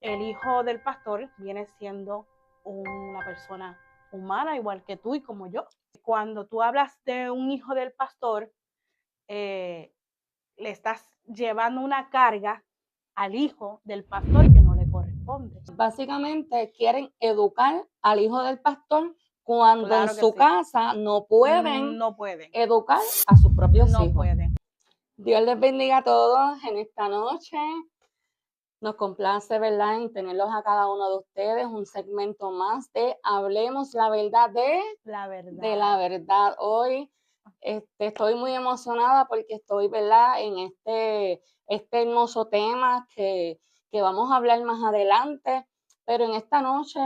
el hijo del pastor viene siendo una persona humana, igual que tú y como yo. Cuando tú hablas de un hijo del pastor, le estás llevando una carga al hijo del pastor que no le corresponde. Básicamente quieren educar al hijo del pastor cuando en Claro que su sí. casa no pueden No pueden. educar a sus propios No hijos. pueden. Dios les bendiga a todos en esta noche. Nos complace, ¿verdad?, en tenerlos a cada uno de ustedes, un segmento más de Hablemos la Verdad de La la verdad. Verdad. Hoy estoy muy emocionada porque estoy, ¿verdad?, en este hermoso tema que vamos a hablar más adelante, pero en esta noche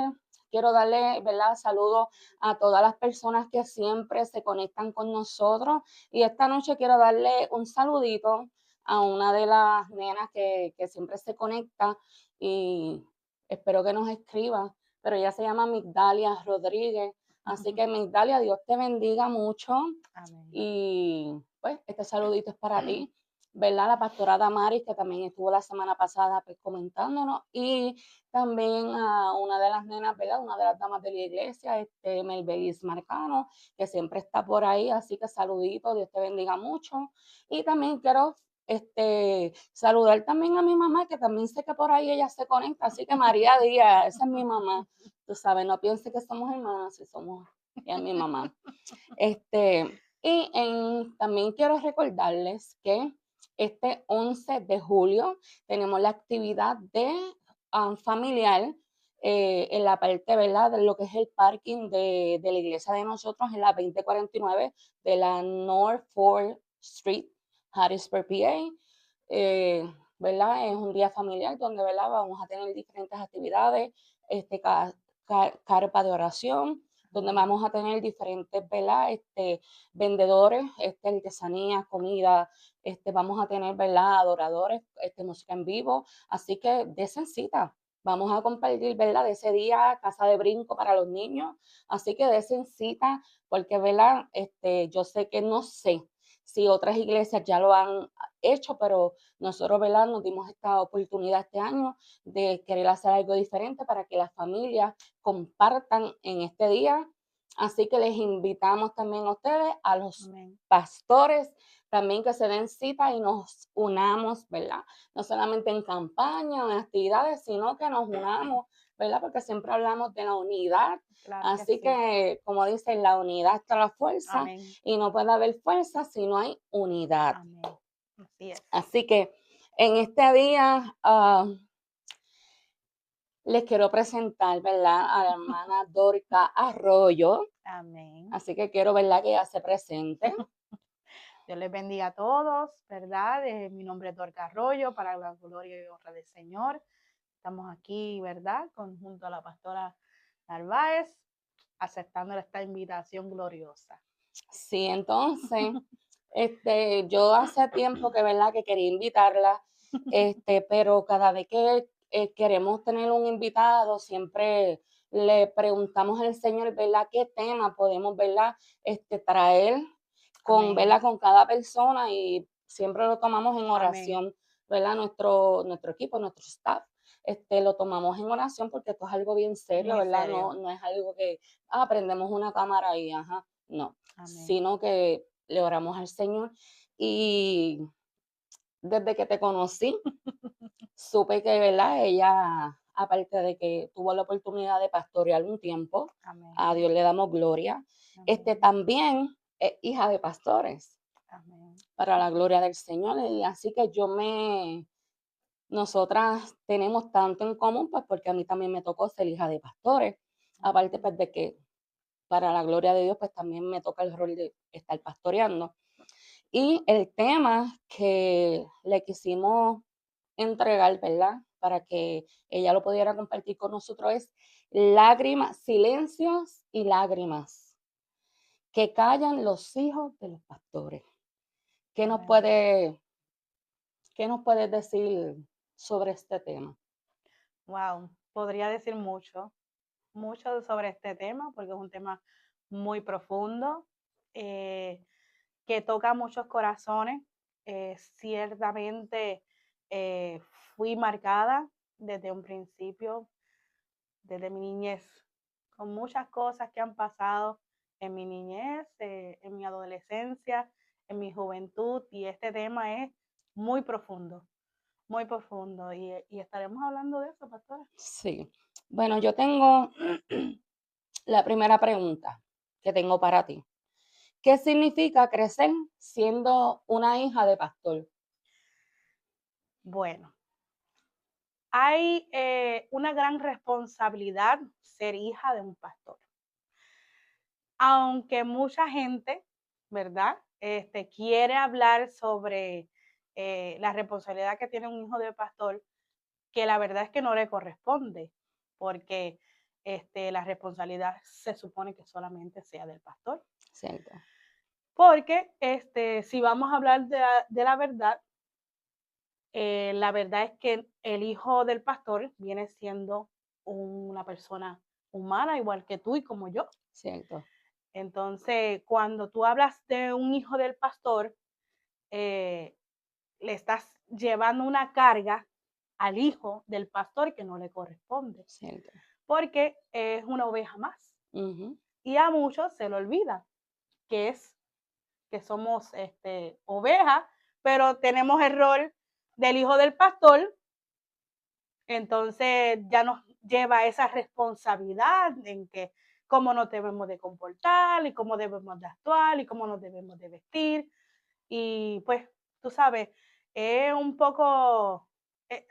quiero darle, ¿verdad?, saludos a todas las personas que siempre se conectan con nosotros, y esta noche quiero darle un saludito a una de las nenas que siempre se conecta y espero que nos escriba, pero ella se llama Migdalia Rodríguez. Así que Migdalia, Dios te bendiga mucho Amén. y pues este saludito es para ti, ¿verdad? La pastora Damaris, que también estuvo la semana pasada pues comentándonos, y también a una de las nenas, ¿verdad? Una de las damas de la iglesia, Melbelis Marcano, que siempre está por ahí, así que saludito, Dios te bendiga mucho. Y también quiero saludar también a mi mamá, que también sé que por ahí ella se conecta, así que María Díaz, esa es mi mamá, tú sabes, no piense que somos hermanas, si somos, ella es mi mamá. También quiero recordarles que este 11 de julio tenemos la actividad de familiar en la parte, ¿verdad?, de lo que es el parking de la iglesia de nosotros en la 2049 de la North 4th Street, Harrisburg, PA. ¿Verdad? Es un día familiar donde, ¿verdad?, vamos a tener diferentes actividades, carpa de oración, donde vamos a tener diferentes, ¿verdad?, vendedores, artesanía, comida, vamos a tener, ¿verdad?, adoradores, música en vivo, así que desen cita. Vamos a compartir, ¿verdad?, de ese día, casa de brinco para los niños, así que desen cita, porque, ¿verdad?, yo sé que no sé si otras iglesias ya lo han hecho, pero nosotros, ¿verdad?, nos dimos esta oportunidad este año de querer hacer algo diferente para que las familias compartan en este día. Así que les invitamos también a ustedes, a los Amén. pastores, también que se den cita y nos unamos, ¿verdad? No solamente en campaña o en actividades, sino que nos unamos, ¿verdad? Porque siempre hablamos de la unidad. Claro que Así sí. que, como dicen, la unidad está la fuerza, Amén. y no puede haber fuerza si no hay unidad. Amén. Así es. Así que en este día les quiero presentar, ¿verdad?, a la hermana Dorca Arroyo. Amén. Así que quiero, ¿verdad?, que ella se presente. Dios les bendiga a todos, ¿verdad? Mi nombre es Dorca Arroyo, para la gloria y honra del Señor. Estamos aquí, ¿verdad? Junto a la pastora Narváez, aceptando esta invitación gloriosa. Sí, entonces, yo hace tiempo que, ¿verdad?, que quería invitarla, pero cada vez que queremos tener un invitado, siempre le preguntamos al Señor, ¿verdad?, qué tema podemos, ¿verdad?, traer con, Amén. ¿verdad?, con cada persona, y siempre lo tomamos en Amén. oración, ¿verdad? Nuestro equipo, nuestro staff, lo tomamos en oración porque esto es algo bien serio, Muy ¿verdad? serio. No es algo que, prendemos una cámara y, ajá, no, Amén. sino que le oramos al Señor. Y desde que te conocí, supe que, ¿verdad?, ella, aparte de que tuvo la oportunidad de pastorear un tiempo, a Amén. Dios le damos gloria, Amén. también es hija de pastores, Amén. para la gloria del Señor. Y así que nosotras tenemos tanto en común, pues porque a mí también me tocó ser hija de pastores, aparte Amén. pues de que para la gloria de Dios, pues también me toca el rol de estar pastoreando. Y el tema que le quisimos entregar, ¿verdad?, para que ella lo pudiera compartir con nosotros, es lágrimas, silencios y lágrimas que callan los hijos de los pastores. ¿Qué nos Amén. puede, qué nos puedes decir sobre este tema? Wow, podría decir mucho, mucho sobre este tema, porque es un tema muy profundo, eh, que toca muchos corazones. Ciertamente eh, fui marcada desde un principio, desde mi niñez, con muchas cosas que han pasado en mi niñez, en mi adolescencia, en mi juventud, y este tema es muy profundo, y estaremos hablando de eso, pastora. Sí. Bueno, yo tengo la primera pregunta que tengo para ti. ¿Qué significa crecer siendo una hija de pastor? Bueno, hay una gran responsabilidad ser hija de un pastor. Aunque mucha gente, ¿verdad? Quiere hablar sobre la responsabilidad que tiene un hijo de pastor, que la verdad es que no le corresponde, porque la responsabilidad se supone que solamente sea del pastor. ¿Cierto? Porque si vamos a hablar de la verdad es que el hijo del pastor viene siendo una persona humana, igual que tú y como yo. Cierto. Entonces, cuando tú hablas de un hijo del pastor, eh, le estás llevando una carga al hijo del pastor que no le corresponde, Cierto. porque es una oveja más. Ujú. Y a muchos se le olvida que que somos ovejas, pero tenemos el rol del hijo del pastor, entonces ya nos lleva esa responsabilidad en que cómo nos debemos de comportar y cómo debemos de actuar y cómo nos debemos de vestir. Y pues, tú sabes, es un poco,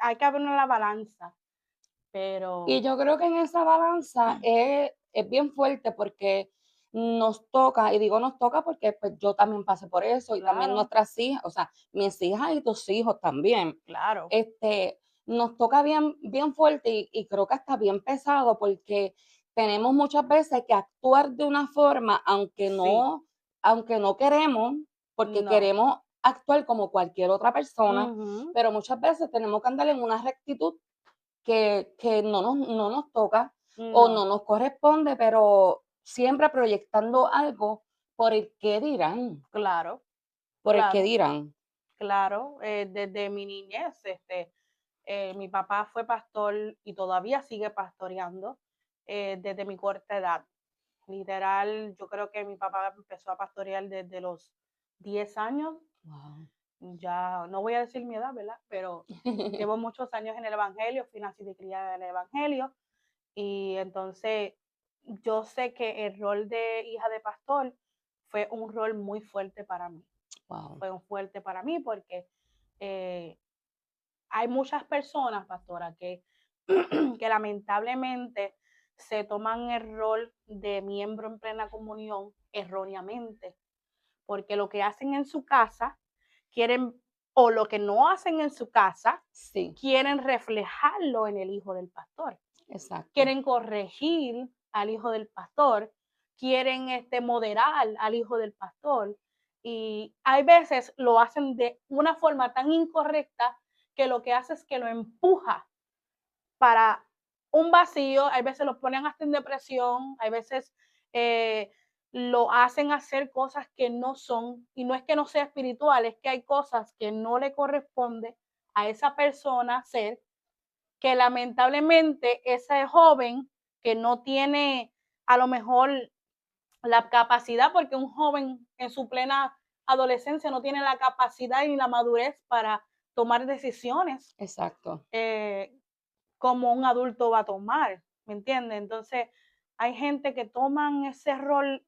hay que abrir la balanza, Y pero yo creo que en esa balanza es bien fuerte porque nos toca, y digo nos toca porque pues yo también pasé por eso y también claro, nuestras hijas, o sea, mis hijas y tus hijos también. claro, Nos toca bien, bien fuerte y creo que hasta bien pesado porque tenemos muchas veces que actuar de una forma, sí, aunque no queremos, porque no, queremos actuar como cualquier otra persona, ujú, pero muchas veces tenemos que andar en una rectitud que no nos toca o no, no nos corresponde, pero siempre proyectando algo por el qué dirán, claro, por el qué claro, dirán. claro, desde mi niñez, mi papá fue pastor y todavía sigue pastoreando desde mi corta edad. Literal, yo creo que mi papá empezó a pastorear desde los 10 años. Wow. Ya no voy a decir mi edad, ¿verdad? Pero llevo muchos años en el Evangelio, fui nacida y criada en el Evangelio, y entonces yo sé que el rol de hija de pastor fue un rol muy fuerte para mí. Wow. Fue un fuerte para mí porque eh, hay muchas personas, pastora, que lamentablemente se toman el rol de miembro en plena comunión erróneamente, porque lo que hacen en su casa quieren, o lo que no hacen en su casa, Sí, quieren reflejarlo en el hijo del pastor. exacto. Quieren corregir al hijo del pastor, quieren moderar al hijo del pastor. Y hay veces lo hacen de una forma tan incorrecta que lo que hace es que lo empuja para un vacío, hay veces los ponen hasta en depresión, hay veces eh, lo hacen hacer cosas que no son, y no es que no sea espiritual, es que hay cosas que no le corresponde a esa persona hacer, que lamentablemente ese joven que no tiene a lo mejor la capacidad, porque un joven en su plena adolescencia no tiene la capacidad ni la madurez para tomar decisiones Exacto. eh, como un adulto va a tomar, ¿me entiendes? Entonces, hay gente que toman ese rol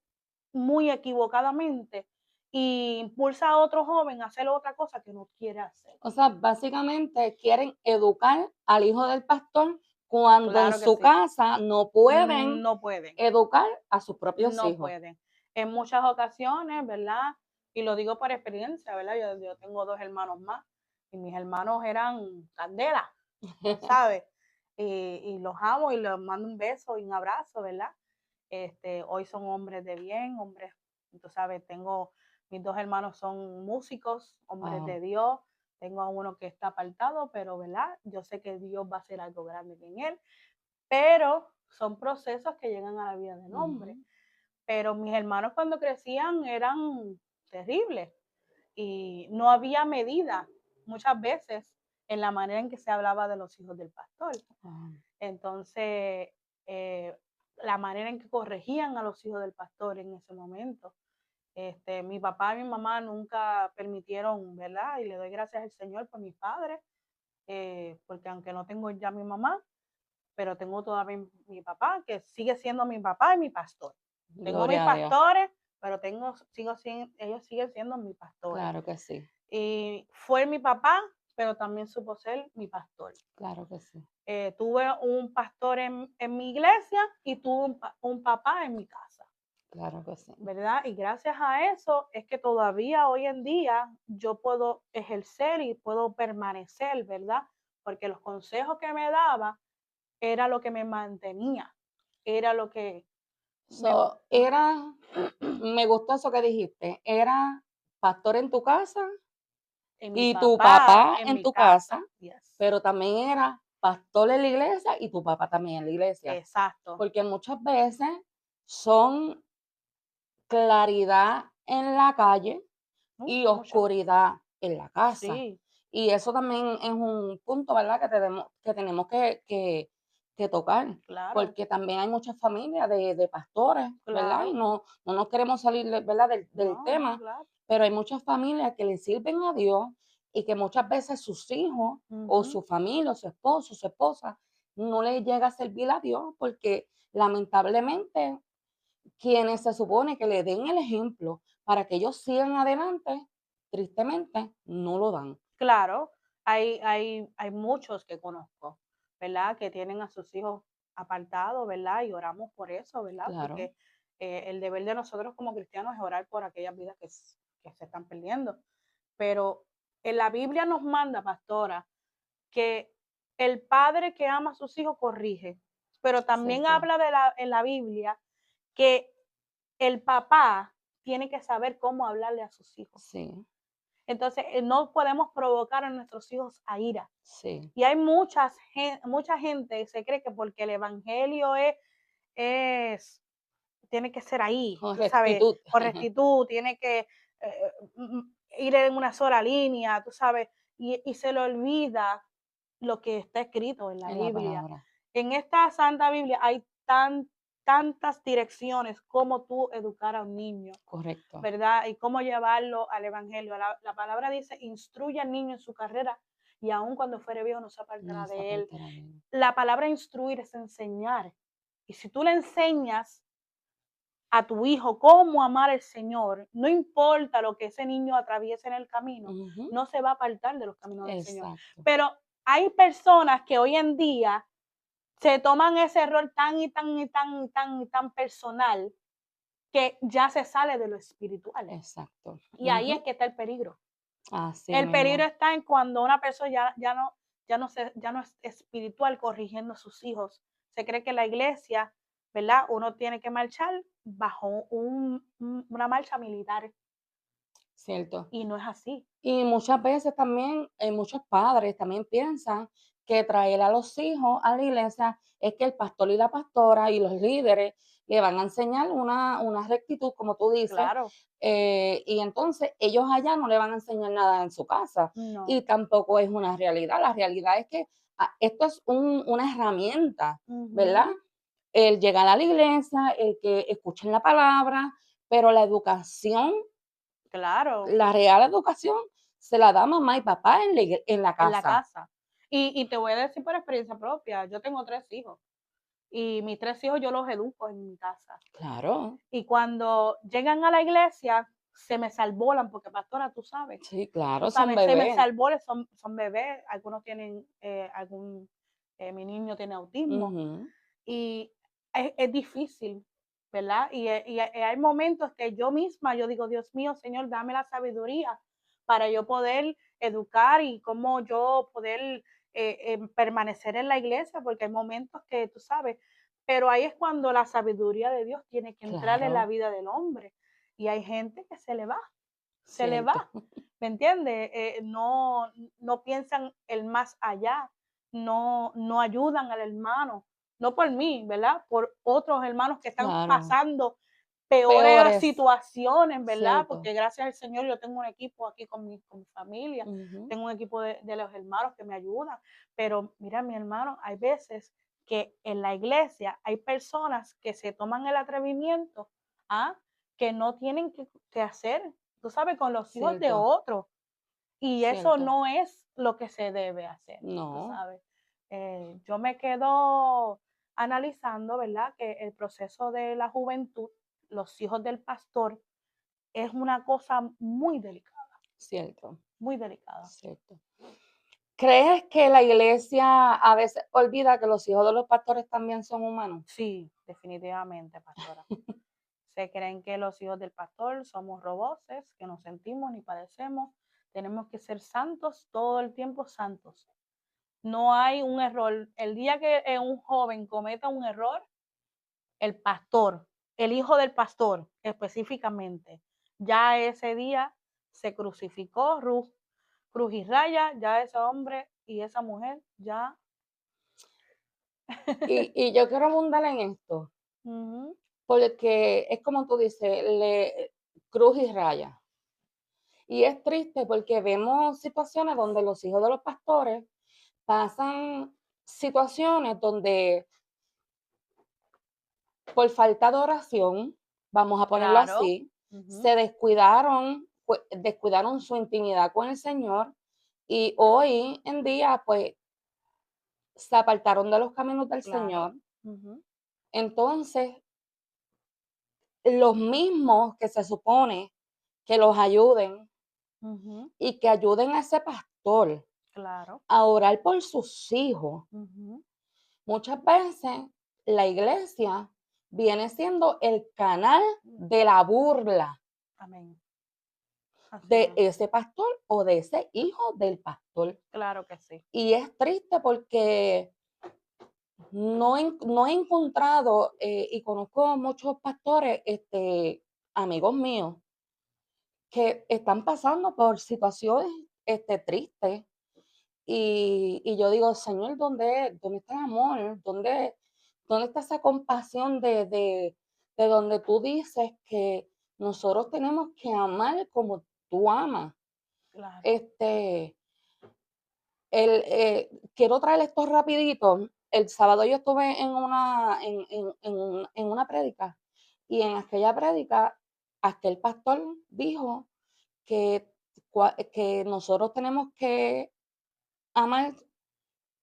muy equivocadamente y impulsa a otro joven a hacer otra cosa que no quiere hacer. O sea, básicamente quieren educar al hijo del pastor cuando en Claro que su sí. casa no pueden No pueden, educar a sus propios no hijos. pueden. En muchas ocasiones, ¿verdad? Y lo digo por experiencia, ¿verdad? Yo tengo dos hermanos más y mis hermanos eran candela, tú sabes, y los amo y les mando un beso y un abrazo, ¿verdad? Hoy son hombres de bien, hombres, tú sabes, mis dos hermanos son músicos, hombres de Wow. Dios, tengo a uno que está apartado, pero, ¿verdad? Yo sé que Dios va a hacer algo grande en él, pero son procesos que llegan a la vida del hombre. Ujú. Pero mis hermanos cuando crecían eran terribles y no había medida muchas veces en la manera en que se hablaba de los hijos del pastor. Ah, Entonces, eh, la manera en que corregían a los hijos del pastor en ese momento. Mi papá y mi mamá nunca permitieron, ¿verdad? Y le doy gracias al Señor por mis padres, porque aunque no tengo ya mi mamá, pero tengo todavía mi papá, que sigue siendo mi papá y mi pastor. Tengo mis gloria a Dios. pastores, pero ellos siguen siendo mis pastores. Claro que sí, Y fue mi papá, pero también supo ser mi pastor. claro que sí, Tuve un pastor en mi iglesia y tuve un papá en mi casa, claro que sí. ¿verdad? Y gracias a eso es que todavía hoy en día yo puedo ejercer y puedo permanecer, ¿verdad? Porque los consejos que me daba era lo que me mantenía, era lo que me... Era, me gustó eso que dijiste, era pastor en tu casa Y mi y tu papá papá en en mi tu casa, casa, yes, pero también era pastor en la iglesia y tu papá también en la iglesia. exacto. Porque muchas veces son claridad en la calle y Mucho, oscuridad en la casa. sí, Y eso también es un punto, ¿verdad? Que tenemos que tocar, claro, porque también hay muchas familias de pastores, ¿verdad? Y claro, no nos queremos salir, ¿verdad? Del no, no, tema, claro. pero hay muchas familias que le sirven a Dios y que muchas veces sus hijos o Ujú. su familia, o su esposo, su esposa, no les llega a servir a Dios porque lamentablemente quienes se supone que le den el ejemplo para que ellos sigan adelante, tristemente no lo dan. Claro, hay muchos que conozco, ¿verdad? Que tienen a sus hijos apartados, ¿verdad? Y oramos por eso, ¿verdad? Claro, Porque el deber de nosotros como cristianos es orar por aquellas vidas que se están perdiendo. Pero en la Biblia nos manda, pastora, que el padre que ama a sus hijos corrige, pero también cierto. habla en la Biblia que el papá tiene que saber cómo hablarle a sus hijos. Sí, Entonces, no podemos provocar a nuestros hijos a ira. sí. Y hay mucha gente se cree que porque el evangelio es tiene que ser ahí, Con tú sabes, rectitud. con rectitud, tiene que ir en una sola línea, tú sabes, y se le olvida lo que está escrito en la En la Biblia. palabra. En esta Santa Biblia hay tantas direcciones como tú educar a un niño, Correcto. ¿verdad? Y cómo llevarlo al Evangelio. La palabra dice, instruye al niño en su carrera y aun cuando fuere viejo no se No apartará se de él. apartará de él. La palabra instruir es enseñar. Y si tú le enseñas a tu hijo cómo amar al Señor, no importa lo que ese niño atraviese en el camino, Ujú, no se va a apartar de los caminos del Señor. exacto. Pero hay personas que hoy en día se toman ese rol tan personal que ya se sale de lo espiritual. Exacto. Y ahí es Ujú, que está el peligro. así El peligro mismo. está en cuando una persona ya no es espiritual corrigiendo a sus hijos. Se cree que la iglesia, ¿verdad? Uno tiene que marchar bajo una marcha militar Cierto. y no es así. Y muchas veces también, muchos padres también piensan que traer a los hijos a la iglesia es que el pastor y la pastora y los líderes le van a enseñar una rectitud, como tú dices, Claro, y entonces ellos allá no le van a enseñar nada en su casa. no. Y tampoco es una realidad. La realidad es que esto es una herramienta, ¿verdad? Ujú, El llegar a la iglesia, el que escuchen la palabra, pero la educación, claro, la real educación se la da mamá y papá en la en la casa. casa. Y te voy a decir por experiencia propia, yo tengo 3 hijos y mis 3 hijos yo los educo en mi casa. Claro, Y cuando llegan a la iglesia, se me salvolan, porque pastora, sí, tú claro, son sabes, se me bebés. salvolan, son bebés, algunos tienen mi niño tiene autismo Ujú, y es difícil, ¿verdad? Y hay momentos que yo misma, yo digo, Dios mío, Señor, dame la sabiduría para yo poder educar y cómo yo poder permanecer en la iglesia, porque hay momentos que tú sabes, pero ahí es cuando la sabiduría de Dios tiene que entrar en la claro, vida del hombre. Y hay gente que se le cierto. va, ¿me entiendes? No piensan el más allá, no ayudan al hermano, no por mí, ¿verdad? Por otros hermanos que están Claro, pasando peores situaciones, ¿verdad? Cierto. Porque gracias al Señor yo tengo un equipo aquí con mi familia, tengo un equipo de los hermanos que me ayudan, pero mira, mi hermano, hay veces que en la iglesia hay personas que se toman el atrevimiento, que no tienen que hacer, tú sabes, con los hijos de Cierto. otros. Y eso Cierto. no es lo que se debe hacer, tú No, sabes. Yo me quedo analizando, ¿verdad? Que el proceso de la juventud, los hijos del pastor, es una cosa muy delicada, cierto, muy delicada. cierto. ¿Crees que la iglesia a veces olvida que los hijos de los pastores también son humanos? Sí, definitivamente, pastora. Se creen que los hijos del pastor somos robots, que no sentimos ni padecemos. Tenemos que ser santos todo el tiempo, santos. No hay un error. El día que un joven cometa un error, el pastor, el hijo del pastor específicamente, ya ese día se crucificó, cruz y raya, ya ese hombre y esa mujer ya. Y yo quiero abundar en esto, Ujú, porque es como tú dices, cruz y raya. Y es triste porque vemos situaciones donde los hijos de los pastores pasan situaciones donde por falta de oración, vamos a ponerlo claro. así, Ujú, se descuidaron su intimidad con el Señor y hoy en día, pues, se apartaron de los caminos del claro. Señor. Ujú, Entonces, los mismos que se supone que los ayuden ujú, y que ayuden a ese pastor claro. a orar por sus hijos, Ujú, muchas veces la iglesia viene siendo el canal de la burla amén. Así de es. ese pastor o de ese hijo del pastor. Claro que sí. Y es triste porque no he encontrado, y conozco muchos pastores, amigos míos, que están pasando por situaciones tristes. Y yo digo, Señor, ¿dónde está el amor? ¿Dónde está esa compasión de donde tú dices que nosotros tenemos que amar como tú amas? Claro. Este, quiero traer esto rapidito. El sábado yo estuve en una prédica y en aquella prédica aquel pastor dijo que, que nosotros tenemos que amar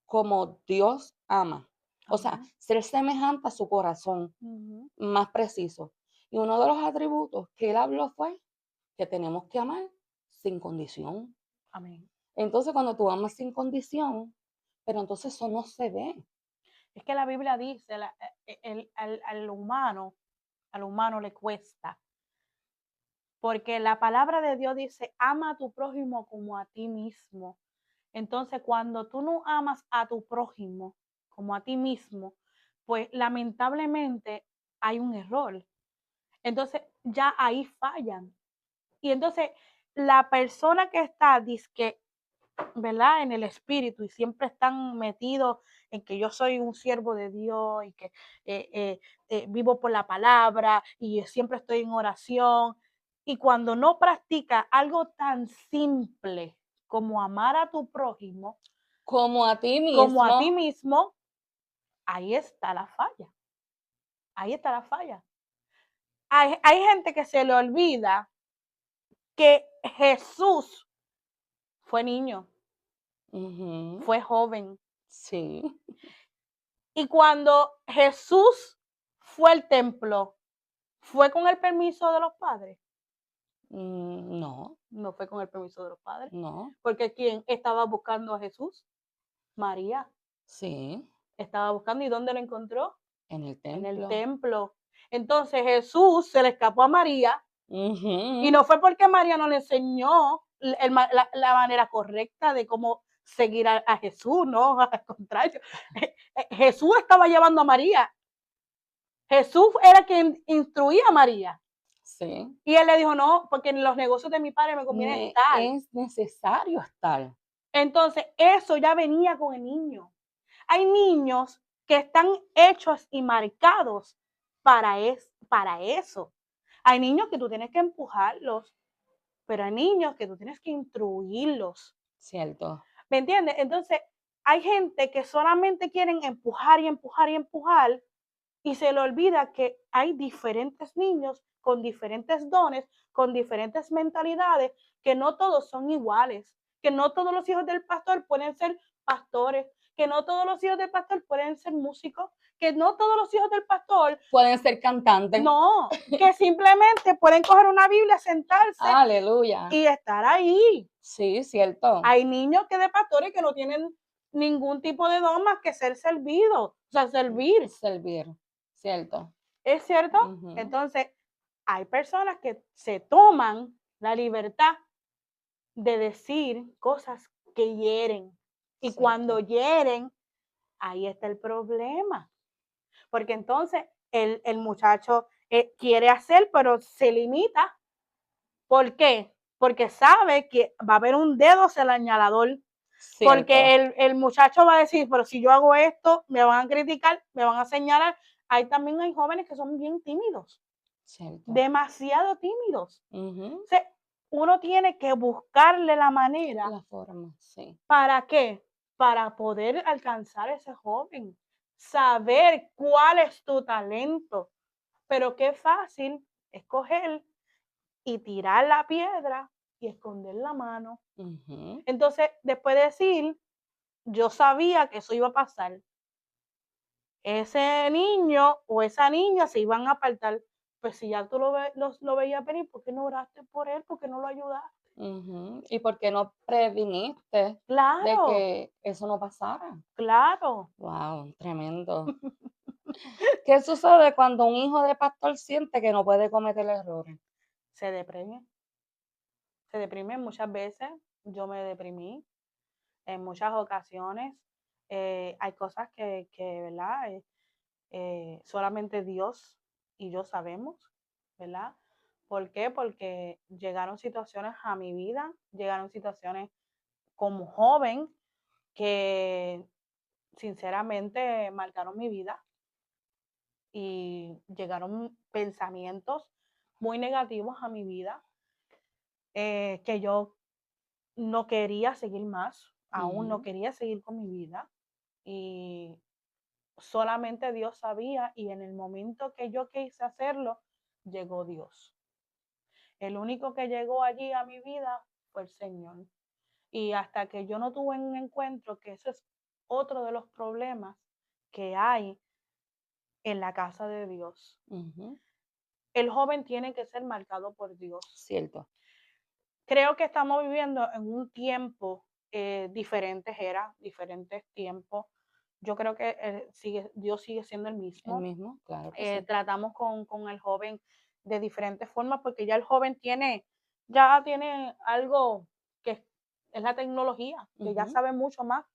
como Dios ama. O sea, Amén. ser semejante a su corazón, Ujú, más preciso. Y uno de los atributos que él habló fue que tenemos que amar sin condición. amén. Entonces, cuando tú amas sin condición, pero entonces eso no se ve. Es que la Biblia dice, al humano le cuesta, porque la palabra de Dios dice, ama a tu prójimo como a ti mismo. Entonces, cuando tú no amas a tu prójimo como a ti mismo, pues lamentablemente hay un error. Entonces, ya ahí fallan. Y entonces, la persona que está, dizque, ¿verdad? En el espíritu y siempre están metidos en que yo soy un siervo de Dios y que vivo por la palabra y siempre estoy en oración. Y cuando no practica algo tan simple como amar a tu prójimo, Como a ti como a mismo, ti mismo, ahí está la falla. Ahí está la falla. Hay gente que se le olvida que Jesús fue niño, ujú, fue joven. sí, Y cuando Jesús fue al templo, ¿fue con el permiso de los padres? no, No fue con el permiso de los padres. no, Porque ¿quién estaba buscando a Jesús? María. sí, Estaba buscando y ¿dónde lo encontró? en el En el templo. templo. Entonces Jesús se le escapó a María y Ujú, no fue porque María no le enseñó la manera correcta de cómo seguir a Jesús, no, al contrario. Jesús estaba llevando a María. Jesús era quien instruía a María. sí, Y él le dijo, no, porque en los negocios de mi padre me conviene me estar. es necesario estar. Entonces, eso ya venía con el niño. Hay niños que están hechos y marcados para eso. Hay niños que tú tienes que empujarlos, pero hay niños que tú tienes que instruirlos. Cierto. ¿Me entiendes? Entonces, hay gente que solamente quieren empujar y empujar y empujar y se le olvida que hay diferentes niños con diferentes dones, con diferentes mentalidades, que no todos son iguales, que no todos los hijos del pastor pueden ser pastores, que no todos los hijos del pastor pueden ser músicos, que no todos los hijos del pastor Pueden ser cantantes. no, que simplemente pueden coger una Biblia, sentarse Aleluya. y estar ahí. Sí, cierto. Hay niños que de pastores que no tienen ningún tipo de don más que ser servidos, o sea, servir. Servir, cierto. ¿Es cierto? Ujú. Entonces, hay personas que se toman la libertad de decir cosas que hieren. Y Cierto. cuando hieren, ahí está el problema. Porque entonces el muchacho quiere hacer, pero se limita. ¿Por qué? Porque sabe que va a haber un dedo señalador. Cierto. Porque el muchacho va a decir, pero si yo hago esto, me van a criticar, me van a señalar. También hay jóvenes que son bien tímidos. Cierto. Demasiado tímidos. Ujú. O sea, uno tiene que buscarle la manera. La forma, sí. ¿Para qué? Para poder alcanzar a ese joven. Saber cuál es tu talento. Pero qué fácil escoger y tirar la piedra y esconder la mano. Ujú. Entonces, después de decir, yo sabía que eso iba a pasar. Ese niño o esa niña se iban a apartar. Pues si ya tú lo veías venir, ¿por qué no oraste por él? ¿Por qué no lo ayudaste? Ujú. ¿Y por qué no previniste de Claro, que eso no pasara? claro. Wow, tremendo. ¿Qué sucede cuando un hijo de pastor siente que no puede cometer errores? Se deprime. Se deprime muchas veces. Yo me deprimí en muchas ocasiones. Hay cosas ¿verdad? Solamente Dios y yo sabemos, ¿verdad? ¿Por qué? Porque llegaron situaciones a mi vida, llegaron situaciones como joven que sinceramente marcaron mi vida y llegaron pensamientos muy negativos a mi vida que yo no quería seguir más, aún no Ujú. quería seguir con mi vida y solamente Dios sabía y en el momento que yo quise hacerlo, llegó Dios. El único que llegó allí a mi vida fue el Señor. Y hasta que yo no tuve un encuentro, que ese es otro de los problemas que hay en la casa de Dios. Ujú. El joven tiene que ser marcado por Dios. Cierto. Creo que estamos viviendo en un tiempo diferentes eras, diferentes tiempos. Yo creo que Dios sigue siendo el El mismo. mismo, claro que sí. Tratamos con el joven de diferentes formas porque ya el joven ya tiene algo que es la tecnología, que ya Ujú. sabe mucho más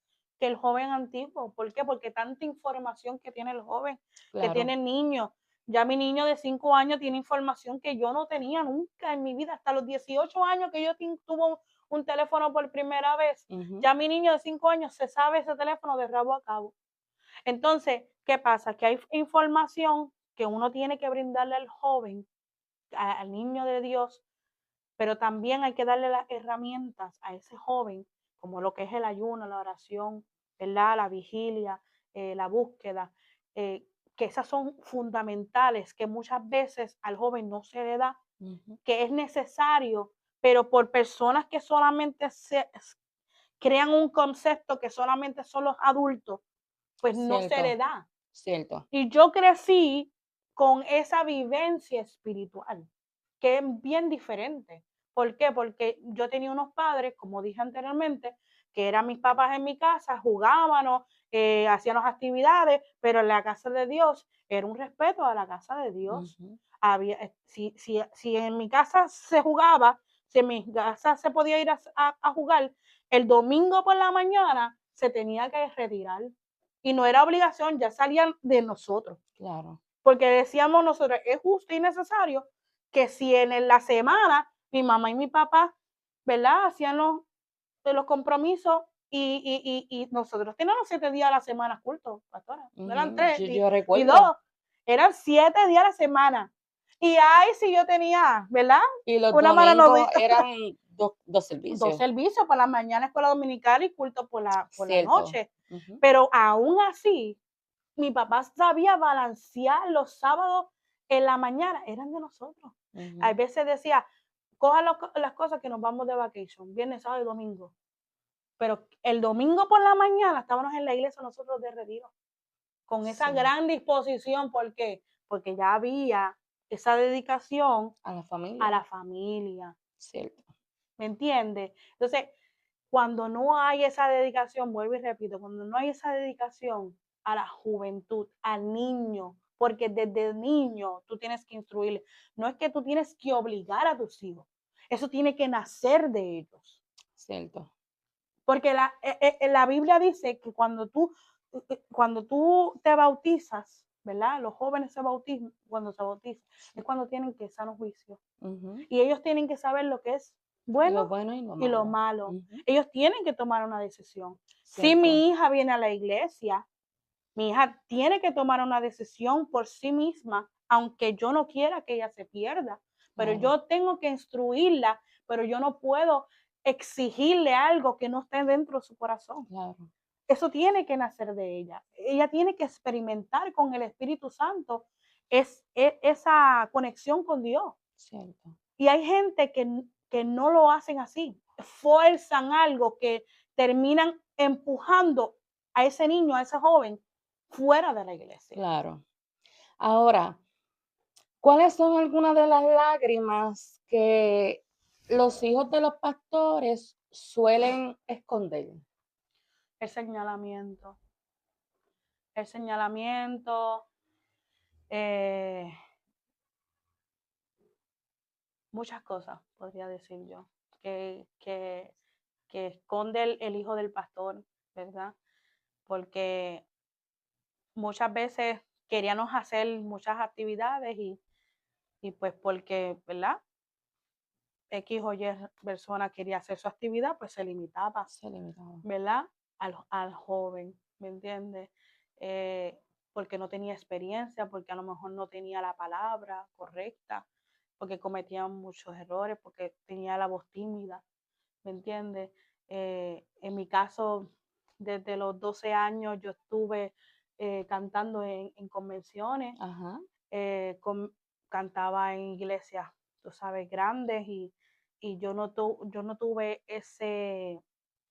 que el joven antiguo. ¿Por qué? Porque tanta información que tiene el joven, que Claro. tiene el niño. Ya mi niño de 5 años tiene información que yo no tenía nunca en mi vida. Hasta los 18 años que yo tuve un teléfono por primera vez, Ujú. ya mi niño de 5 años se sabe ese teléfono de rabo a cabo. Entonces, ¿qué pasa? Que hay información que uno tiene que brindarle al joven, al niño de Dios, pero también hay que darle las herramientas a ese joven, como lo que es el ayuno, la oración, ¿verdad? La vigilia, la búsqueda, que esas son fundamentales, que muchas veces al joven no se le da, Ujú. que es necesario, pero por personas que solamente crean un concepto que solamente son los adultos, pues no se le Cierto, da. cierto. Y yo crecí con esa vivencia espiritual, que es bien diferente. ¿Por qué? Porque yo tenía unos padres, como dije anteriormente, que eran mis papás en mi casa, jugábamos, hacíamos actividades, pero en la casa de Dios era un respeto a la casa de Dios. Ujú. Si en mi casa se jugaba, si en mi casa se podía ir a jugar, el domingo por la mañana se tenía que retirar y no era obligación, ya salían de nosotros. Claro. Porque decíamos nosotros, es justo y necesario que si en la semana mi mamá y mi papá, ¿verdad? Hacían los compromisos y nosotros teníamos 7 días a la semana cultos, pastora. No eran Ujú. 3 Yo ni 2, recuerdo. eran 7 días a la semana. Y ay, si yo tenía, ¿verdad? Y los Una mala domingos novia. eran dos Dos servicios. servicios, por la mañana escuela dominical y culto por la Cierto. noche. Ujú. Pero aún así, mi papá sabía balancear los sábados en la mañana, eran de nosotros. A Ujú. veces decía, cojan las cosas que nos vamos de vacation, viernes, sábado y domingo. Pero el domingo por la mañana estábamos en la iglesia nosotros de retiro, con esa Sí. gran disposición. ¿Por qué? Porque ya había esa dedicación A la a familia. la familia. Cierto. ¿Me entiendes? Entonces, cuando no hay esa dedicación, vuelvo y repito, cuando no hay esa dedicación a la juventud, al niño, porque desde niño tú tienes que instruirle, no es que tú tienes que obligar a tus hijos, eso tiene que nacer de ellos. Cierto. Porque la Biblia dice que cuando tú te bautizas, ¿verdad? Los jóvenes se bautizan, cuando se bautizan, es cuando tienen que sano juicio. Ujú. Y ellos tienen que saber lo que es Lo bueno bueno y lo y lo malo. malo. Ujú. Ellos tienen que tomar una decisión. Si Cierto. mi hija viene a la iglesia, mi hija tiene que tomar una decisión por sí misma, aunque yo no quiera que ella se pierda. Pero Claro. yo tengo que instruirla, pero yo no puedo exigirle algo que no esté dentro de su corazón. Claro. Eso tiene que nacer de ella. Ella tiene que experimentar con el Espíritu Santo esa conexión con Dios. Cierto. Y hay gente que no lo hacen así, fuerzan algo que terminan empujando a ese niño, a ese joven, fuera de la iglesia. Claro. Ahora, ¿cuáles son algunas de las lágrimas que los hijos de los pastores suelen esconder? El señalamiento, el señalamiento, eh, muchas cosas, podría decir yo, que esconde el hijo del pastor, ¿verdad? Porque muchas veces queríamos hacer muchas actividades y pues porque, ¿verdad? X o Y persona quería hacer su actividad, pues se limitaba, Se limitaba. ¿verdad? Al joven, ¿me entiendes? Eh, porque no tenía experiencia, porque a lo mejor no tenía la palabra correcta, porque cometía muchos errores, porque tenía la voz tímida, ¿me entiendes? En mi caso, desde los 12 años yo estuve cantando en convenciones, Ajá. cantaba en iglesias, tú sabes, grandes y yo no tuve ese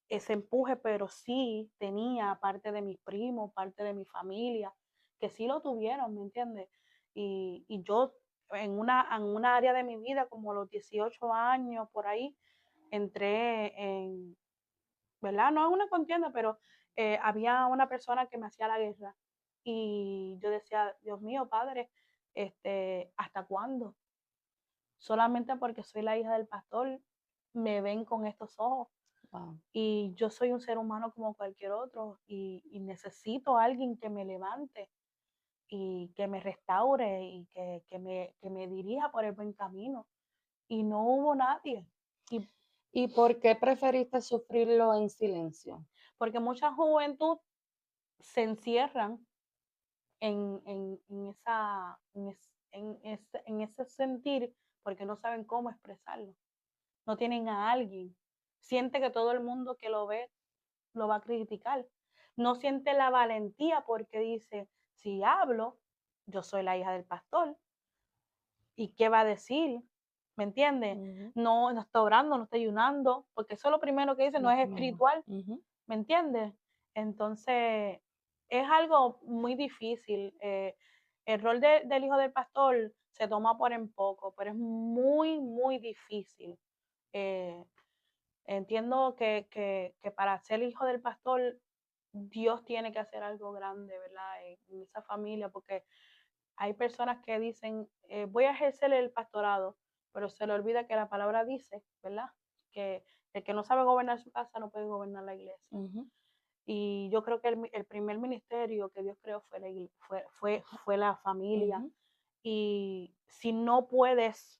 empuje, pero sí tenía parte de mis primos, parte de mi familia, que sí lo tuvieron, ¿me entiendes? Y yo en una área de mi vida, como a los 18 años, por ahí, entré en, ¿verdad? No en una contienda, pero había una persona que me hacía la guerra y yo decía, Dios mío, Padre, ¿hasta cuándo? Solamente porque soy la hija del pastor, me ven con estos ojos. Wow. Y yo soy un ser humano como cualquier otro y necesito a alguien que me levante y que me restaure y que me dirija por el buen camino. Y no hubo nadie. Y ¿Y por qué preferiste sufrirlo en silencio? porque mucha juventud se encierran en ese sentir porque no saben cómo expresarlo. No tienen a alguien. Siente que todo el mundo que lo ve lo va a criticar. No siente la valentía porque dice, si hablo, yo soy la hija del pastor. ¿Y qué va a decir? ¿Me entiendes? Ujú. No, no está orando, no está ayunando, porque eso es lo primero que dice, no Lo es primero. espiritual. Ujú. ¿Me entiendes? Entonces, es algo muy difícil. El rol del hijo del pastor se toma por en poco, pero es muy, muy difícil. Eh, Entiendo que para ser hijo del pastor, Dios tiene que hacer algo grande, ¿verdad? En esa familia, porque hay personas que dicen, voy a ejercer el pastorado, pero se le olvida que la palabra dice, ¿verdad? Que el que no sabe gobernar su casa no puede gobernar la iglesia. Ujú. Y yo creo que el primer ministerio que Dios creó fue la familia. Ujú. Y si no puedes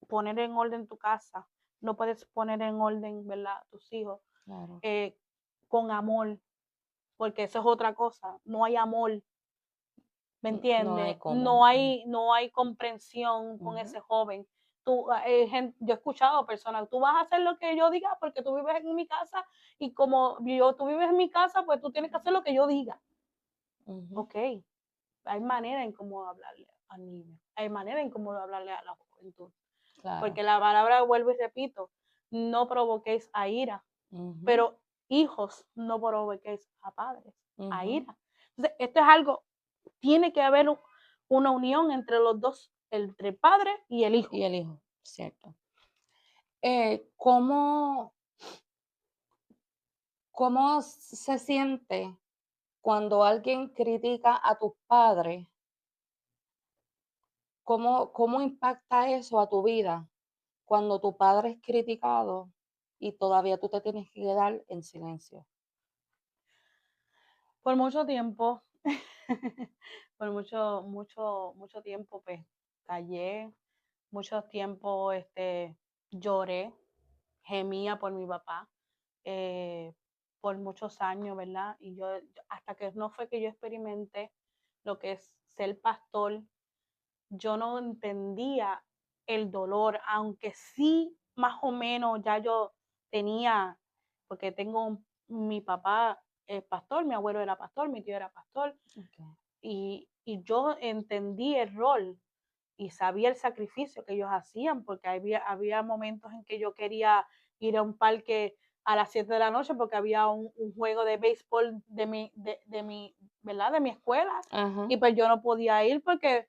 poner en orden tu casa, no puedes poner en orden, ¿verdad? Tus hijos, Claro. con amor, porque eso es otra cosa, no hay amor, ¿me No hay entiendes? cómo. No hay comprensión con Ujú. ese joven. Yo he escuchado personas, tú vas a hacer lo que yo diga porque tú vives en mi casa y como tú vives en mi casa, pues tú tienes que hacer lo que yo diga. Ujú. Ok, hay manera en cómo hablarle al niño, hay manera en cómo hablarle a la juventud. Claro. Porque la palabra, vuelvo y repito, no provoquéis a ira, Ujú. pero hijos no provoquéis a padres, a Ujú. ira. Entonces, esto es algo, tiene que haber una unión entre los dos, entre el padre y el hijo. Y el hijo, cierto. ¿Cómo se siente cuando alguien critica a tus padres? ¿Cómo impacta eso a tu vida cuando tu padre es criticado y todavía tú te tienes que quedar en silencio? Por mucho tiempo, por mucho tiempo, pues callé, mucho tiempo lloré, gemía por mi papá, eh, por muchos años, ¿verdad? Y hasta que no fue que yo experimenté lo que es ser pastor, yo no entendía el dolor, aunque sí más o menos ya yo tenía, porque mi papá es pastor, mi abuelo era pastor, mi tío era pastor, Okey. y yo entendí el rol y sabía el sacrificio que ellos hacían, porque había momentos en que yo quería ir a un parque a las 7 de la noche porque había un juego de béisbol de mi, ¿verdad? De mi escuela, Ajá. y pues yo no podía ir porque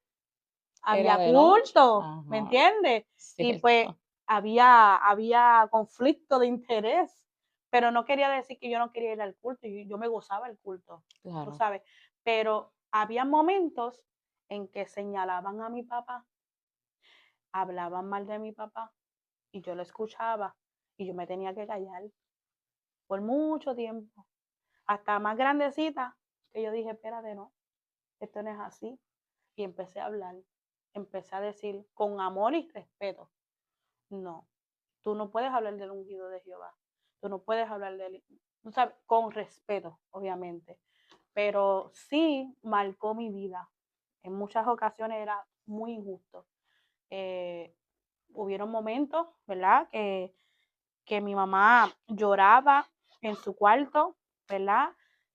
Era había de noche. culto, ¿me Ajá, entiendes? Y pues cierto. había conflicto de interés, pero no quería decir que yo no quería ir al culto, yo me gozaba el culto, tú Claro. sabes, pero había momentos en que señalaban a mi papá, hablaban mal de mi papá y yo lo escuchaba y yo me tenía que callar por mucho tiempo, hasta más grandecita, que yo dije, espérate, no, esto no es así. Y empecé a hablar, empecé a decir con amor y respeto, no, tú no puedes hablar del ungido de Jehová, tú no puedes hablar de él, tú sabes, con respeto, obviamente, pero sí marcó mi vida. En muchas ocasiones era muy injusto. Eh, Hubieron momentos, ¿verdad? Que mi mamá lloraba en su cuarto, ¿verdad?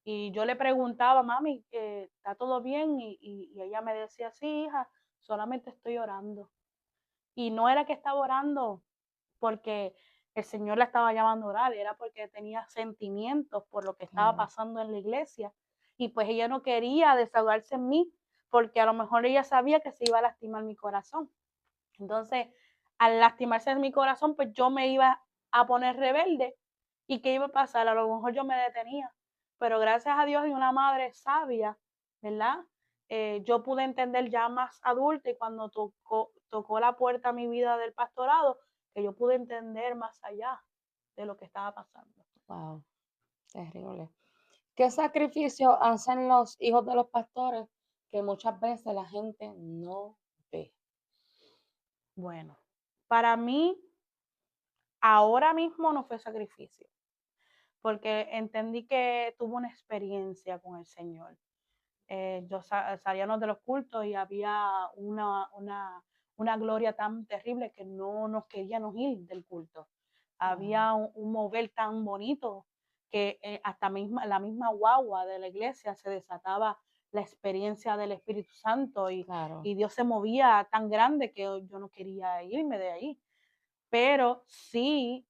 Y yo le preguntaba, mami, ¿está todo bien? Y ella me decía, sí, hija, solamente estoy orando. Y no era que estaba orando porque el Señor la estaba llamando a orar, era porque tenía sentimientos por lo que estaba Claro. pasando en la iglesia. Y pues ella no quería desahogarse en mí porque a lo mejor ella sabía que se iba a lastimar mi corazón. Entonces, al lastimarse en mi corazón, pues yo me iba a poner rebelde. ¿Y qué iba a pasar? A lo mejor yo me detenía. Pero gracias a Dios y una madre sabia, ¿verdad? Yo pude entender ya más adulta y cuando tocó la puerta a mi vida del pastorado, que yo pude entender más allá de lo que estaba pasando. Wow, terrible. ¿Qué sacrificio hacen los hijos de los pastores que muchas veces la gente no ve? Bueno, para mí, ahora mismo no fue sacrificio, porque entendí que tuve una experiencia con el Señor. Salíamos de los cultos y había una gloria tan terrible que no nos queríamos ir del culto. Wow, Había un mover tan bonito que hasta la misma guagua de la iglesia se desataba la experiencia del Espíritu Santo claro. y Dios se movía tan grande que yo no quería irme de ahí. Pero sí,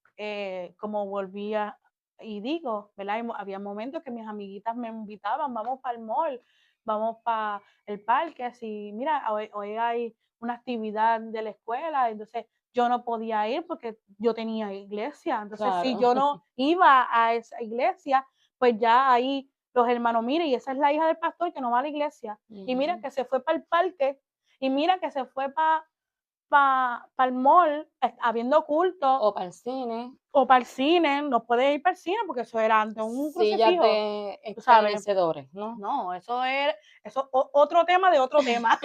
como volvía y digo, ¿verdad? Había momentos que mis amiguitas me invitaban, vamos para el mall, vamos para el parque, así, mira, hoy hay una actividad de la escuela, entonces yo no podía ir porque yo tenía iglesia, entonces si Claro. yo no iba a esa iglesia, pues ya ahí los hermanos, mire, y esa es la hija del pastor que no va a la iglesia, y mira Ujú. que se fue para el parque, y mira que se fue para el mall, habiendo culto, O para el cine, o para el cine, no puede ir para el cine porque eso era ante un sillas crucifijo, de tú sabes. escarnecedores, ¿no? No, eso otro tema de otro tema,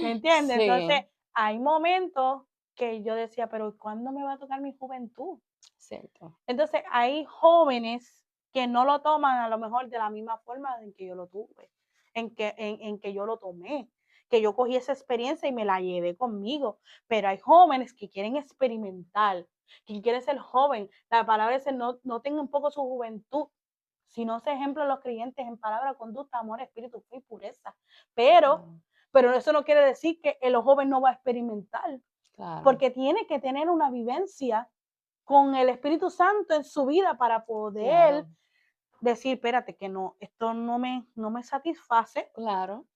¿me entiendes? Entonces, Sí, hay momentos que yo decía, pero ¿cuándo me va a tocar mi juventud? cierto. Entonces, hay jóvenes que no lo toman a lo mejor de la misma forma en que yo lo tuve, en que yo lo tomé, que yo cogí esa experiencia y me la llevé conmigo. Pero hay jóvenes que quieren experimentar, que quieren ser joven. La palabra es no tengan un poco su juventud, sino se ejemplo los creyentes en palabra, conducta, amor, espíritu, fe y pureza. Pero eso no quiere decir que el joven no va a experimentar, Claro, porque tiene que tener una vivencia con el Espíritu Santo en su vida para poder claro, decir, espérate, que no, esto no me satisface, claro.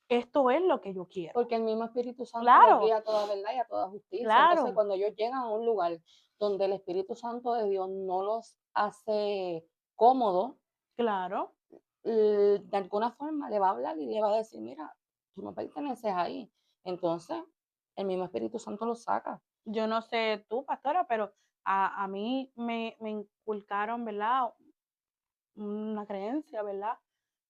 esto es lo que yo quiero. Porque el mismo Espíritu Santo los Claro, guía a toda verdad y a toda justicia. Entonces, claro, cuando ellos llegan a un lugar donde el Espíritu Santo de Dios no los hace cómodos, claro. de alguna forma le va a hablar y le va a decir, mira, tú no perteneces ahí. Entonces, el mismo Espíritu Santo los saca. Yo no sé tú, pastora, pero a mí me inculcaron, ¿verdad? Una creencia, ¿verdad?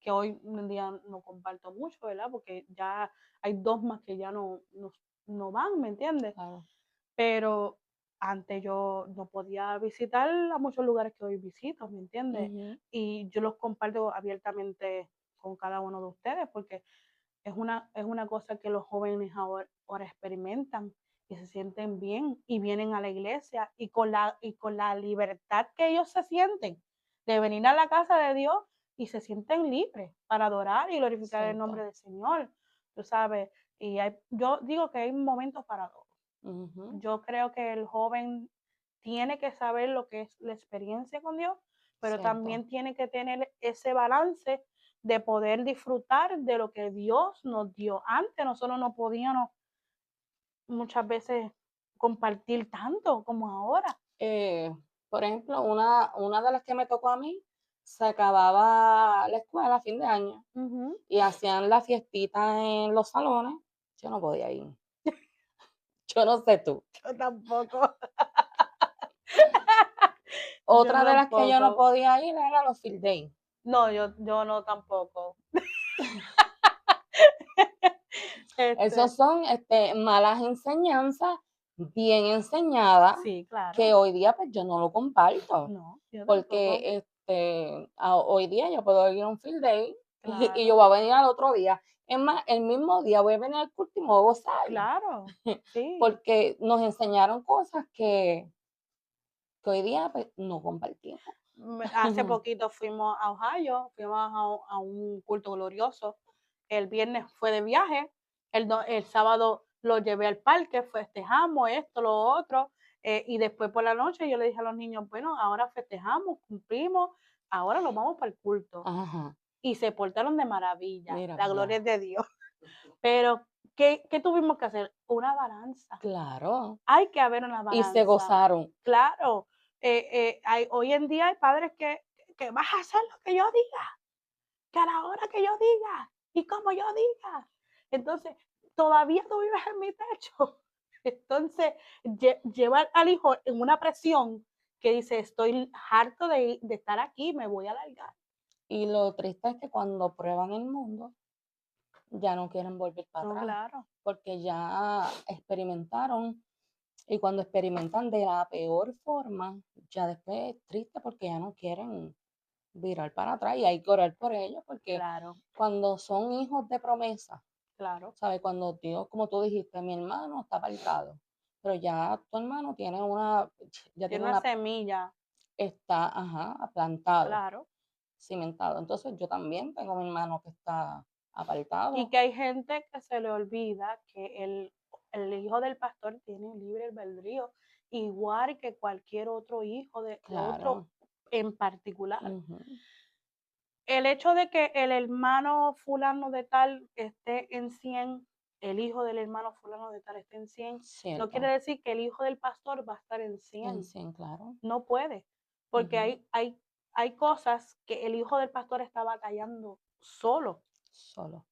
Que hoy en día no comparto mucho, ¿verdad? Porque ya hay dogmas que ya no van, ¿me entiendes? Claro. Pero antes yo no podía visitar a muchos lugares que hoy visito, ¿me entiendes? Ujú. Y yo los comparto abiertamente con cada uno de ustedes porque es una cosa que los jóvenes ahora experimentan y se sienten bien y vienen a la iglesia y con la libertad que ellos se sienten de venir a la casa de Dios y se sienten libres para adorar y glorificar el nombre Cierto. del Señor, tú sabes. Y yo digo que hay momentos para todo. Ujú. Yo creo que el joven tiene que saber lo que es la experiencia con Dios, pero Cierto. también tiene que tener ese balance de poder disfrutar de lo que Dios nos dio. Antes nosotros no podíamos muchas veces compartir tanto como ahora. Eh, por ejemplo, una de las que me tocó a mí, se acababa la escuela a fin de año Ujú. y hacían la fiestita en los salones. Yo no podía ir. Yo no sé tú. Yo tampoco. Yo Otra de las que yo no tampoco. podía ir era los field day. No, yo no tampoco. Este, Esos son malas enseñanzas, bien enseñadas, sí, claro. que hoy día pues yo no lo comparto. No, yo tampoco. Porque hoy día yo puedo ir a un field day y yo Claro, voy a venir al otro día. Es más, el mismo día voy a venir al culto y me voy a gozar, claro. Sí. porque nos enseñaron cosas que hoy día pues, no compartimos. Hace poquito fuimos a Ohio, fuimos a un culto glorioso. El viernes fue de viaje, el sábado lo llevé al parque, festejamos esto, lo otro, y después por la noche yo le dije a los niños, bueno, ahora festejamos, cumplimos, ahora nos vamos para el culto. Ajá, Y se portaron de maravilla, mira la para gloria allá. es de Dios. Pero, ¿qué tuvimos que hacer? Una balanza. Claro. Hay que haber una Y se balanza. gozaron. Claro, hoy en día hay padres que vas a hacer lo que yo diga, que a la hora que yo diga y como yo diga. Entonces, todavía tú vives en mi techo. Entonces, llevar al hijo en una presión que dice, estoy harto de estar aquí, me voy a largar. Y lo triste es que cuando prueban el mundo, ya no quieren volver para No, atrás, claro, porque ya experimentaron y cuando experimentan de la peor forma, ya después es triste porque ya no quieren virar para atrás y hay que orar por ellos porque claro, cuando son hijos de promesa, claro. ¿sabes? Cuando Dios, como tú dijiste, mi hermano está apartado, pero ya tu hermano tiene una, ya Tiene tiene una una, semilla, está, ajá, plantado, claro. cimentado. Entonces yo también tengo mi hermano que está Y apartado. que hay gente que se le olvida que el hijo del pastor tiene libre albedrío, igual que cualquier otro hijo de otro Claro. en particular. Ujú. El hecho de que el hermano fulano de tal esté en 100, el hijo del hermano fulano de tal esté en 100, no quiere Cierto. decir que el hijo del pastor va a estar en En 100. 100, claro. No puede, porque Ujú. hay cosas que el hijo del pastor está batallando solo. Solo.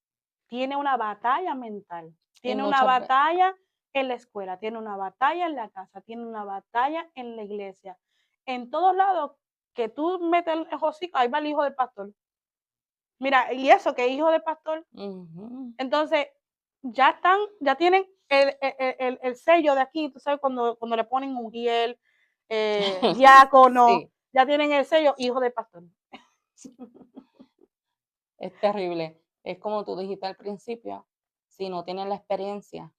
Tiene una batalla mental, Y tiene una muchas veces, batalla en la escuela, tiene una batalla en la casa, tiene una batalla en la iglesia. En todos lados que tú metes el hocico, ahí va el hijo del pastor. Mira, y eso que es hijo del pastor. Entonces, ya tienen el sello de aquí, tú sabes, cuando le ponen un giel, diácono, sí, ya tienen el sello hijo de pastor. Es terrible. Es como tú dijiste al principio, si no tienen la experiencia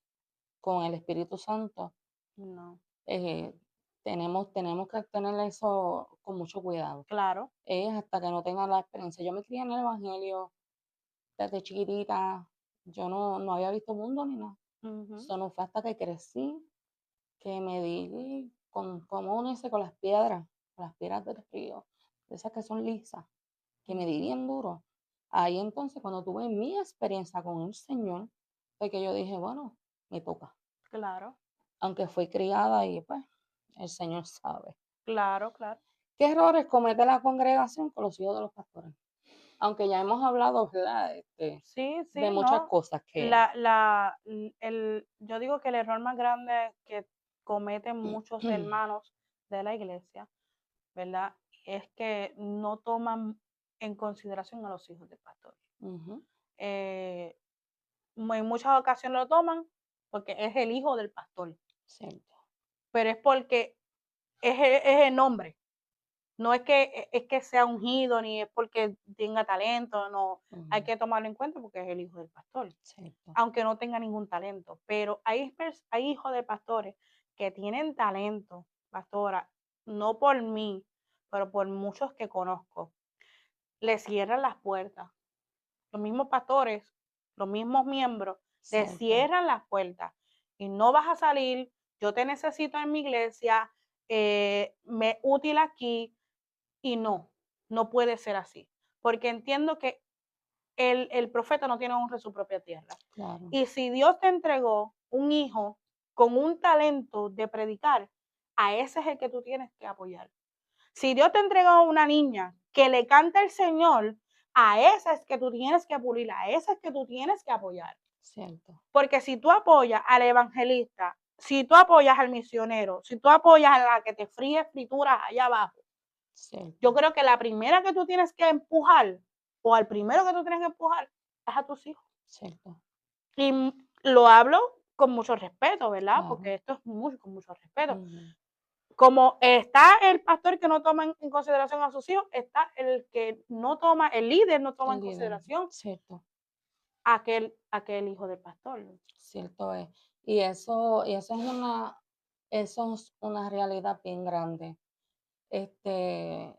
con el Espíritu Santo, No, eh, tenemos que tener eso con mucho cuidado. claro. Es hasta que no tengan la experiencia. Yo me crié en el Evangelio desde chiquitita, yo no había visto mundo ni nada. Ujú, Eso no fue hasta que crecí que me di con, como uno dice, con las piedras del río, de esas que son lisas, que me di ujú, bien duro. Ahí entonces, cuando tuve mi experiencia con el Señor, fue que yo dije, bueno, me toca. claro, Aunque fui criada y pues el Señor sabe. claro, claro. ¿Qué errores comete la congregación con los hijos de los pastores? Aunque ya hemos hablado, ¿verdad? Sí, De sí, muchas no. cosas que Yo digo que el error más grande que cometen muchos hermanos de la iglesia, ¿verdad? Es que no toman en consideración a los hijos del pastor. Ujú, Eh, en muchas ocasiones lo toman porque es el hijo del pastor, cierto. pero es porque es el nombre. No es que es que sea ungido ni es porque tenga talento, no, hay Ujú, que tomarlo en cuenta porque es el hijo del pastor, cierto. aunque no tenga ningún talento. Pero hay hijos de pastores que tienen talento, pastora, no por mí, pero por muchos que conozco. Le cierran las puertas. Los mismos pastores, los mismos miembros, le Cierto. cierran las puertas y no vas a salir, yo te necesito en mi iglesia, me útil aquí, y no, no puede ser así, porque entiendo que el profeta no tiene honra en su propia tierra. Claro. Y si Dios te entregó un hijo con un talento de predicar, a ese es el que tú tienes que apoyar. Si Dios te entregó una niña que le canta el Señor, a esa es que tú tienes que pulir, a esa es que tú tienes que apoyar. Cierto. Porque si tú apoyas al evangelista, si tú apoyas al misionero, si tú apoyas a la que te fríe frituras allá abajo, yo Cierto. creo que la primera que tú tienes que empujar, o al primero que tú tienes que empujar, es a tus hijos. Cierto. Y lo hablo con mucho respeto, ¿verdad? Claro. Porque esto es muy, con mucho respeto. Ujú, Como está el pastor que no toma en consideración a sus hijos, está el que no toma, el líder no toma el en líder. consideración Cierto. a aquel hijo del pastor. Cierto es. Y eso es una realidad bien grande. Este,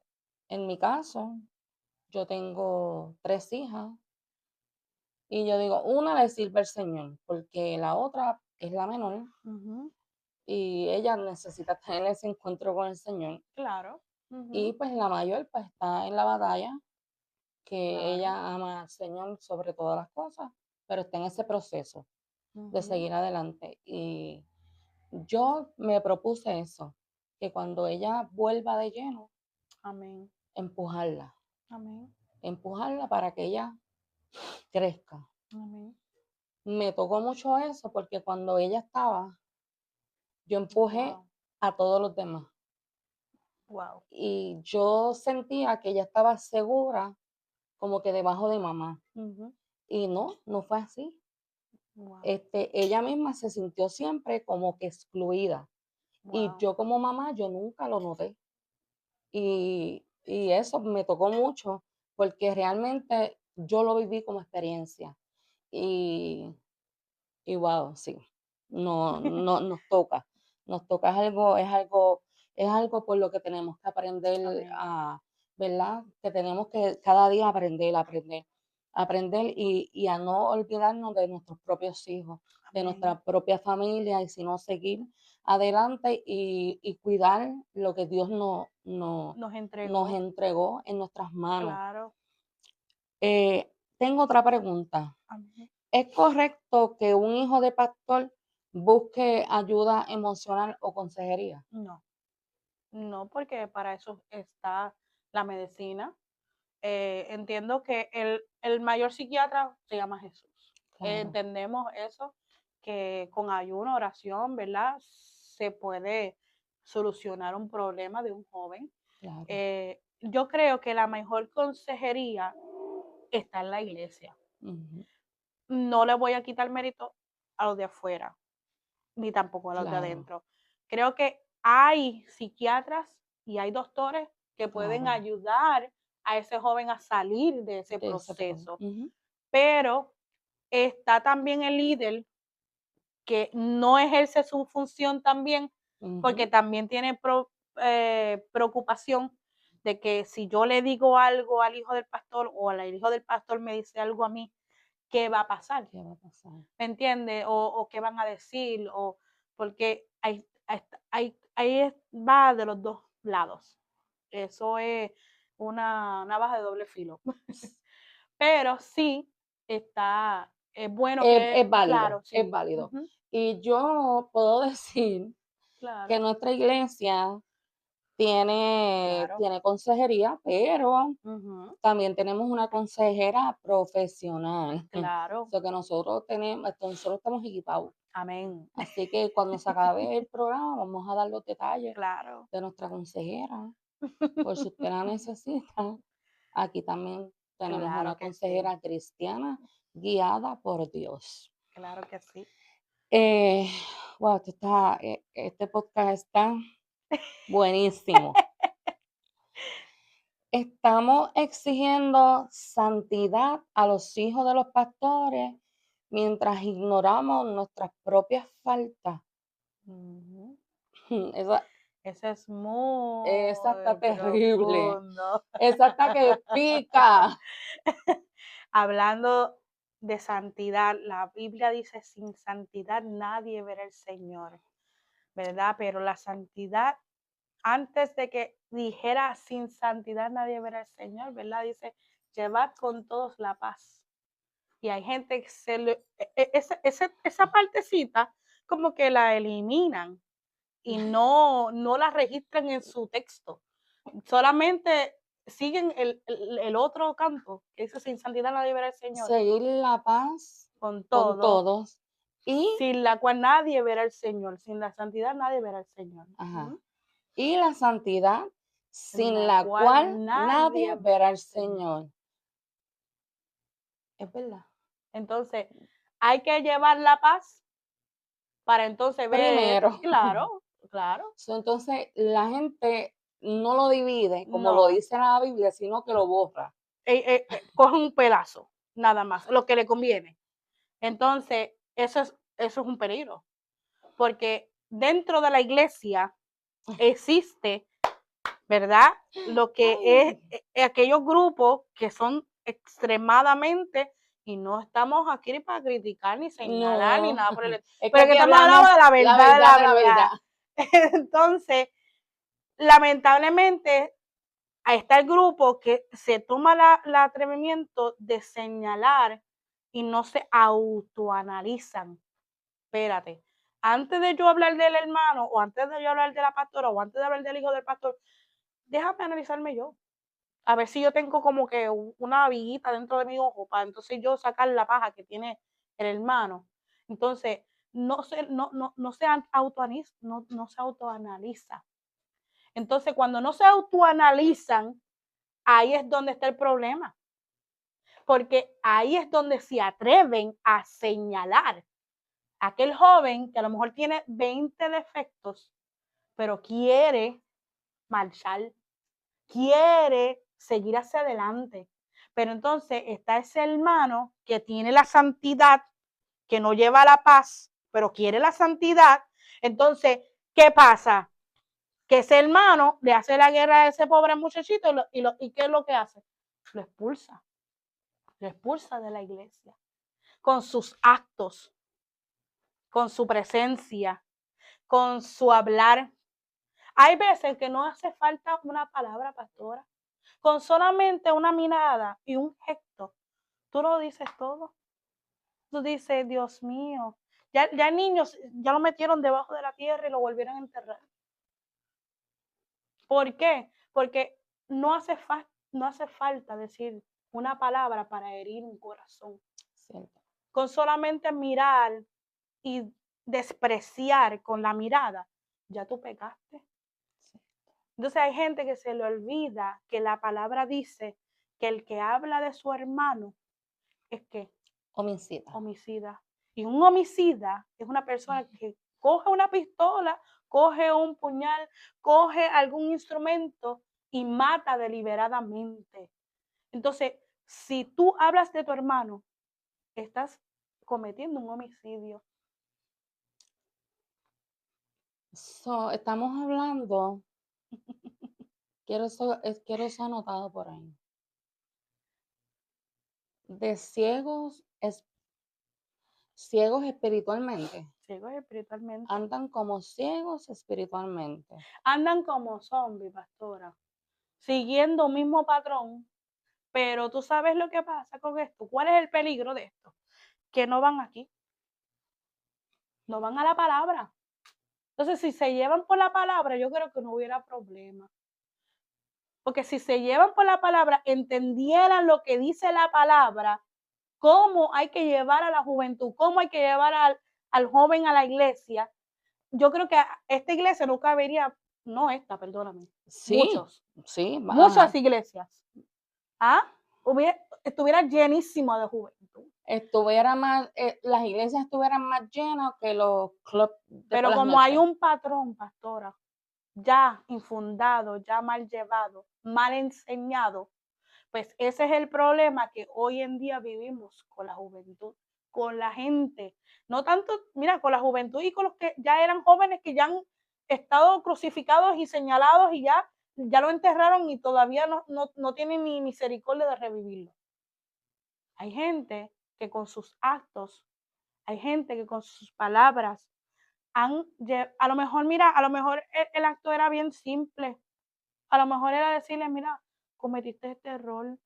en mi caso, yo tengo 3 hijas y yo digo, una le sirve al Señor, porque la otra es la menor Ujú, y ella necesita tener ese encuentro con el Señor. claro, Y ujú, pues la mayor pues está en la batalla, que claro, ella ama al Señor sobre todas las cosas, pero está en ese proceso de ujú, seguir adelante. Y yo me propuse eso, que cuando ella vuelva de lleno, amén, empujarla, amén, empujarla para que ella crezca. amén. Me tocó mucho eso porque cuando ella estaba, yo empujé Wow, a todos los demás. wow, Y yo sentía que ella estaba segura como que debajo de mamá. ujú, Y no fue así. wow, Ella misma se sintió siempre como que excluida. Y wow, yo como mamá, yo nunca lo noté. Y eso me tocó mucho porque realmente yo lo viví como experiencia. Y, y wow, sí, no nos toca, es algo por lo que tenemos que aprender amén, a, ¿verdad? Que tenemos que cada día aprender y a no olvidarnos de nuestros propios hijos, de amén. nuestra propia familia y sino seguir adelante y cuidar lo que Dios Nos nos entregó, entregó en nuestras manos. claro, Tengo otra pregunta. amén. ¿Es correcto que un hijo de pastor busque ayuda emocional o consejería? No, no, porque para eso está la medicina. Entiendo que el mayor psiquiatra se llama Jesús. Claro, Entendemos eso, que con ayuno, oración, ¿verdad? Se puede solucionar un problema de un joven. claro. Yo creo que la mejor consejería está en la iglesia. Ujú, No le voy a quitar mérito a los de afuera, ni tampoco a los de claro, adentro. Creo que hay psiquiatras y hay doctores que pueden Claro. ayudar a ese joven a salir de ese De ese proceso. Ujú, Pero está también el líder que no ejerce su función también, porque ujú. también tiene preocupación de que si yo le digo algo al hijo del pastor o al hijo del pastor me dice algo a mí, ¿qué va a pasar? ¿Qué va a pasar? ¿Me entiendes? O qué van a decir, o porque ahí va de los dos lados. Eso es una navaja de doble filo. Pero sí es bueno Es que, válido, claro, es sí. válido. Ujú, Y yo puedo decir que claro, nuestra iglesia claro. tiene consejería, pero Ujú, también tenemos una consejera profesional. claro. So que nosotros estamos equipados. Amén. Así que cuando se acabe el programa, vamos a dar los detalles Claro. de nuestra consejera, por si usted la necesita. Aquí también tenemos Claro una que sí. consejera cristiana guiada por Dios. Claro que sí. Eh, wow, este podcast está buenísimo. Estamos exigiendo santidad a los hijos de los pastores mientras ignoramos nuestras propias faltas. Ujú. Esa, Eso es esa muy está terrible. profundo. Esa está que pica. Hablando de santidad, la Biblia dice, sin santidad nadie verá al Señor, ¿verdad? Pero la santidad, antes de que dijera sin santidad nadie verá al Señor, ¿verdad? Dice, llevad con todos la paz. Y hay gente que esa partecita como que la eliminan y no la registran en su texto. Solamente siguen el otro campo, que dice sin santidad nadie verá al Señor, Seguir la paz con con todo, todos y, sin la cual nadie verá al Señor, sin la santidad nadie verá al Señor. ajá, y la santidad En sin la la cual cual nadie nadie verá verá al al Señor. Señor. Es verdad. Entonces, hay que llevar la paz para entonces ver, Primero. claro, claro, Entonces, la gente no lo divide como lo no, dice la Biblia, sino que lo borra. coge un pedazo, nada más, lo que le conviene. Entonces, eso es un peligro, porque dentro de la iglesia existe, ¿verdad? Lo que es Ay, aquellos grupos que son extremadamente, y no estamos aquí para criticar ni señalar ni no, nada por el es que pero que aquí estamos hablando hablamos de la la verdad de verdad la de la verdad. verdad. Entonces, lamentablemente, está el grupo que se toma el atrevimiento de señalar y no se autoanalizan. Espérate, antes de yo hablar del hermano, o antes de yo hablar de la pastora, o antes de hablar del hijo del pastor, déjame analizarme yo. A ver si yo tengo como que una viguita dentro de mi ojo para entonces yo sacar la paja que tiene el hermano. Entonces, no se autoanaliza, no se autoanaliza. Entonces, cuando no se autoanalizan, ahí es donde está el problema. Porque ahí es donde se atreven a señalar a aquel joven que a lo mejor tiene 20 defectos, pero quiere marchar, quiere seguir hacia adelante. Pero entonces está ese hermano que tiene la santidad, que no lleva la paz, pero quiere la santidad. Entonces, ¿qué pasa? Que ese hermano le hace la guerra a ese pobre muchachito y ¿qué es lo que hace? Lo expulsa de la iglesia con sus actos, con su presencia, con su hablar. Hay veces que no hace falta una palabra, pastora. Con solamente una mirada y un gesto, tú lo dices todo. Tú dices, Dios mío, ya niños ya lo metieron debajo de la tierra y lo volvieron a enterrar. ¿Por qué? Porque no hace falta decir una palabra para herir un corazón. Cierto. Con solamente mirar y despreciar con la mirada, ya tú pecaste. Entonces hay gente que se le olvida que la palabra dice que el que habla de su hermano es que Homicida. homicida. Y un homicida es una persona que coge una pistola, coge un puñal, coge algún instrumento y mata deliberadamente. Entonces, si tú hablas de tu hermano, estás cometiendo un homicidio. Estamos hablando, quiero eso anotado por ahí, de ciegos espiritualmente. Ciegos espiritualmente. Andan como ciegos espiritualmente. Andan como zombies, pastora, siguiendo un mismo patrón, pero tú sabes lo que pasa con esto. ¿Cuál es el peligro de esto? Que no van aquí, no van a la palabra. Entonces, si se llevan por la palabra, yo creo que no hubiera problema. Porque si se llevan por la palabra, entendieran lo que dice la palabra, cómo hay que llevar a la juventud, cómo hay que llevar al joven a la iglesia, yo creo que esta iglesia no cabería, no esta, perdóname, Sí, sí, muchas ajá. iglesias, ¿ah? Estuviera llenísimo de juventud. Las iglesias estuvieran más llenas que los clubs de por Pero las como hay noches. un patrón, pastora, ya infundado, ya mal llevado, mal enseñado, pues ese es el problema que hoy en día vivimos con la juventud, con la gente. No tanto, mira, con la juventud y con los que ya eran jóvenes que ya han estado crucificados y señalados y ya lo enterraron y todavía no tienen ni misericordia de revivirlo. Hay gente que con sus actos, hay gente que con sus palabras a lo mejor, mira, a lo mejor el acto era bien simple. A lo mejor era decirle, mira, cometiste este error,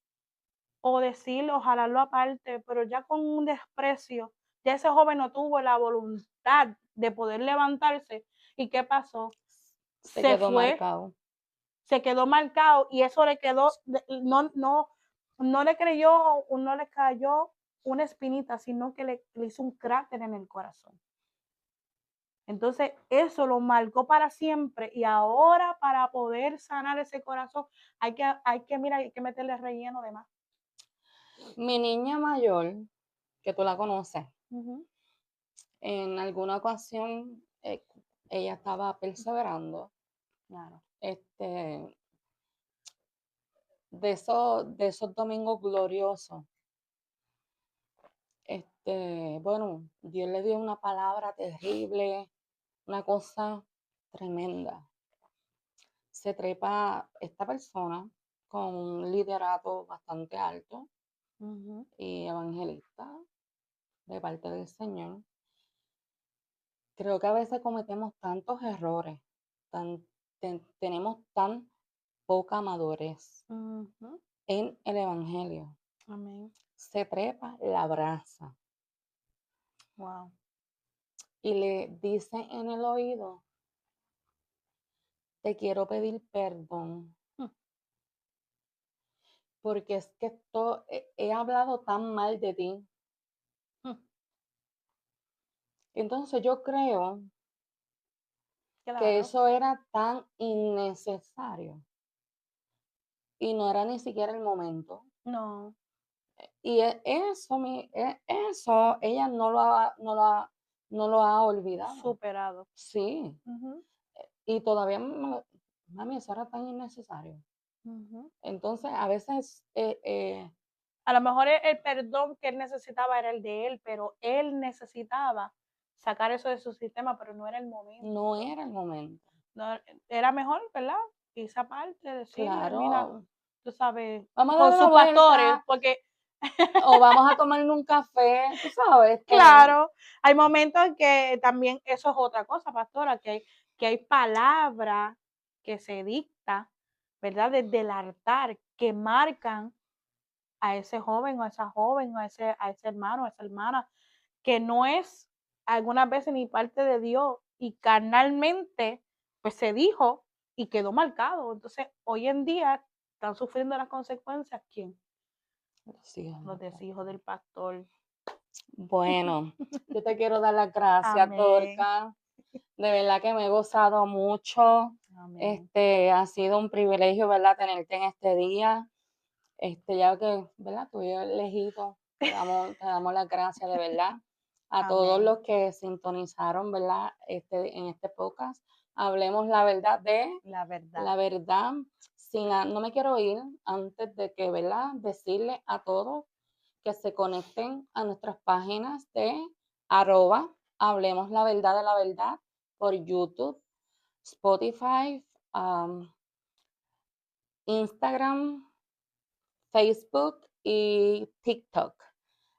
o decirlo, ojalá lo aparte, pero ya con un desprecio, ya ese joven no tuvo la voluntad de poder levantarse. ¿Y qué pasó? Se Se quedó fue, marcado. se quedó marcado y eso le quedó, no le creyó, no le cayó una espinita, sino que le hizo un cráter en el corazón. Entonces, eso lo marcó para siempre y ahora para poder sanar ese corazón hay que meterle relleno de más. Mi niña mayor, que tú la conoces, Ujú. en alguna ocasión ella estaba perseverando, Claro. este, de esos domingos gloriosos. Bueno, Dios le dio una palabra terrible, una cosa tremenda. Se trepa esta persona con un liderato bastante alto Ujú. y evangelista de parte del Señor. Creo que a veces cometemos tantos errores, tenemos tan poca madurez Ujú. en el Evangelio. Amén. Se trepa, la abraza Wow. y le dice en el oído, te quiero pedir perdón, Mm. porque es que he hablado tan mal de ti. Mm. Entonces yo creo que Claro. eso era tan innecesario y no era ni siquiera el momento. No. Y eso ella no lo ha olvidado. Superado. Sí, Ujú. y todavía mami, eso era tan innecesario. Ujú. Entonces, a veces A lo mejor el perdón que él necesitaba era el de él, pero él necesitaba sacar eso de su sistema, pero no era el no momento. era el momento. No, era mejor, ¿verdad? Esa parte, decirle, mira, Claro, tú sabes, vamos a con dar una sus pastores, vuelta porque o vamos a tomarnos un café, tú sabes, claro, hay momentos en que también eso es otra cosa, pastora, que hay palabras que se dicta, ¿verdad? Desde el altar, que marcan a ese joven o a esa joven o a ese hermano o a esa hermana, que no es algunas veces ni parte de Dios y carnalmente, pues se dijo y quedó marcado. Entonces, hoy en día están sufriendo las consecuencias, ¿quién? sí, Los hijos del pastor. bueno, yo te quiero dar las gracias, Amén. Dorca. De verdad que me he gozado mucho. Amén. Ha sido un privilegio, ¿verdad?, tenerte en este día. Ya que, ¿verdad?, tú y yo elegido, te damos las gracias de verdad a todos Amén. los que sintonizaron, ¿verdad?, en este podcast. Hablemos la verdad de La verdad. la verdad. no me quiero ir antes de que, ¿verdad? Decirle a todos que se conecten a nuestras páginas de arroba Hablemos la Verdad de la Verdad por YouTube, Spotify, Instagram, Facebook y TikTok.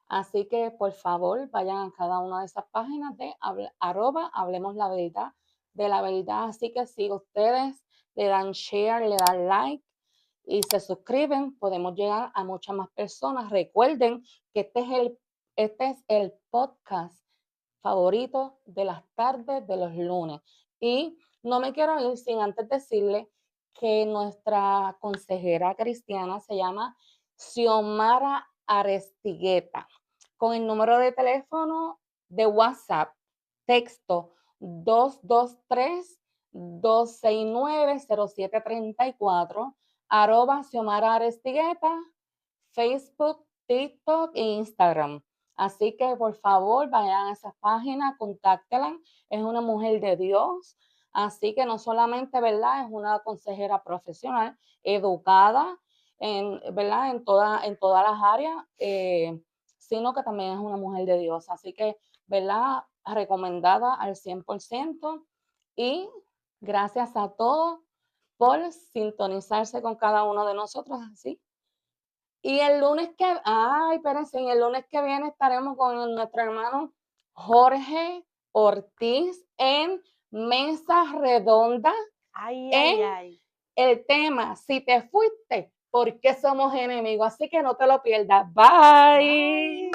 Así que por favor vayan a cada una de esas páginas de arroba Hablemos la Verdad de la Verdad. Así que si ustedes le dan share, le dan like y se suscriben, podemos llegar a muchas más personas. Recuerden que este es el podcast favorito de las tardes de los lunes. Y no me quiero ir sin antes decirle que nuestra consejera cristiana se llama Xiomara Arestigueta, con el número de teléfono de WhatsApp, texto 223-269-0734, arroba Xiomara Arestigueta, Facebook, TikTok e Instagram. Así que por favor vayan a esa página, contáctela. Es una mujer de Dios. Así que no solamente, ¿verdad? Es una consejera profesional, educada, ¿verdad? En todas las áreas, sino que también es una mujer de Dios. Así que, ¿verdad? Recomendada al 100%. Y gracias a todos por sintonizarse con cada uno de nosotros. Así. Y el lunes espérense, el lunes que viene estaremos con nuestro hermano Jorge Ortiz en Mesa Redonda Ay, ay, en ay. el tema, si te fuiste, ¿por qué somos enemigos? Así que no te lo pierdas. Bye. Bye.